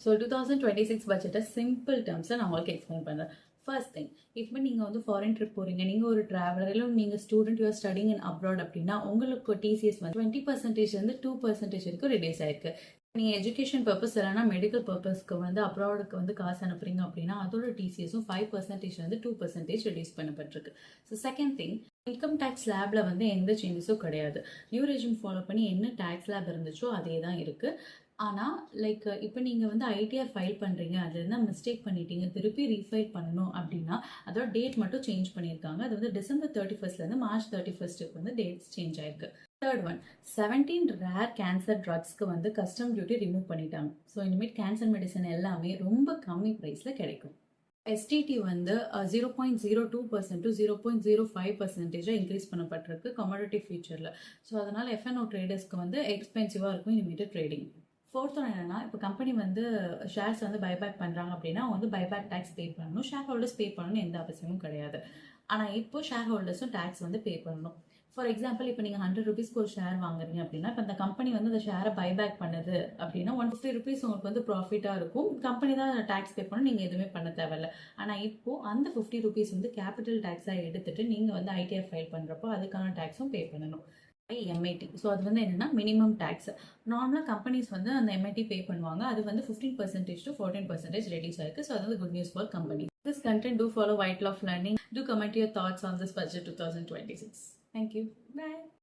So 2026 பட்ஜெட்டை simple டேர்ம்ஸில் நான் உங்களுக்கு எக்ஸ்பிளைன் பண்ணுறேன். ஃபர்ஸ்ட் திங், இப்போ நீங்கள் வந்து ஃபாரின் ட்ரிப் போகிறீங்க, நீங்கள் ஒரு ட்ராவலர், இல்லை நீங்கள் student you're studying in abroad அப்படின்னா உங்களுக்கு டிசிஎஸ் வந்து 20% 2% வரைக்கும் ரெடியூஸ் ஆயிருக்கு. நீங்கள் எஜுகேஷன் பர்பஸ் இல்லைனா மெடிக்கல் பர்பஸ்க்கு வந்து அப்ராடுக்கு வந்து காசு அனுப்புறீங்க அப்படின்னா அதோட டிசிஎஸும் 5% வந்து 2% ரெடியூஸ் பண்ணப்பட்டிருக்கு. So second thing, income tax ஸ்லாப்ல வந்து எந்த சேஞ்சஸும் கிடையாது. நியூ ரெஜிம் ஃபாலோ பண்ணி என்ன டேக்ஸ் ஸ்லாப் இருந்துச்சோ அதே தான் இருக்குது. ஆனால் லைக் இப்போ நீங்கள் வந்து ஐடிஆர் ஃபைல் பண்ணுறீங்க, அது இருந்தால் மிஸ்டேக் பண்ணிட்டீங்க, திருப்பி ரீஃபைல் பண்ணணும் அப்படின்னா அதோட டேட் மட்டும் சேஞ்ச் பண்ணியிருக்காங்க. அது வந்து டிசம்பர் 31 மார்ச் 31 வந்து டேட்ஸ் சேஞ்ச் ஆயிருக்கு. தேர்ட் ஒன், 17 ரேர் கேன்சர் ட்ரக்ஸ்க்கு வந்து கஸ்டம் டியூட்டி ரிமூவ் பண்ணிட்டாங்க. ஸோ இனிமேல் கேன்சர் மெடிசன் எல்லாமே ரொம்ப கம்மி ப்ரைஸில் கிடைக்கும். எஸ்டிடி வந்து 0.02% டு 0.05% இன்க்ரீஸ் பண்ணப்பட்டிருக்கு கமாடிட்டி ஃபியூச்சரில். ஸோ அதனால் எஃப்என்ஓ ட்ரேடர்ஸ்க்கு வந்து எக்ஸ்பென்சிவாக இருக்கும் இனிமேட்டு ட்ரேடிங். ஃபோர்த் ஒன் என்னன்னா, இப்போ கம்பெனி வந்து ஷேர்ஸ் வந்து பைபேக் பண்ணுறாங்க அப்படின்னா அவங்க வந்து பைபேக் டேக்ஸ் பே பண்ணணும், ஷேர் ஹோல்டர்ஸ் பே பண்ணணும்னு எந்த அவசியமும் கிடையாது. ஆனால் இப்போ ஷேர் ஹோல்டர்ஸும் டேக்ஸ் வந்து பே பண்ணணும். ஃபார் எக்ஸாம்பிள், இப்போ நீங்கள் 100 ருபீஸ்க்கு ஒரு ஷேர் வாங்குறீங்க அப்படின்னா, இப்போ அந்த கம்பெனி வந்து அந்த ஷேரை பைபேக் பண்ணுது அப்படின்னா 150 ருபீஸ் உங்களுக்கு வந்து ப்ராஃபிட்டாக இருக்கும். கம்பெனி தான் டேக்ஸ் பே பண்ணணும், நீங்கள் எதுவுமே பண்ண தேவையில்ல. ஆனால் இப்போ அந்த 50 ருபீஸ் வந்து கேபிட்டல் டேக்ஸாக எடுத்துட்டு நீங்கள் வந்து ஐடிஆர் ஃபைல் பண்ணுறப்போ அதுக்கான டேக்ஸும் பே பண்ணணும். எம்ஐடி, ஸோ அது வந்து என்னன்னா மினிமம் டேக்ஸ். நார்மலாக கம்பெனிஸ் வந்து அந்த எம்ஐடி பே பண்ணுவாங்க, அது வந்து 15% to 14% ரெடியூஸ் ஆயிருக்கு. ஸோ அது வந்து good news for company. This content do follow White Love Learning. Do comment your thoughts on this budget 2026. Thank you. Bye.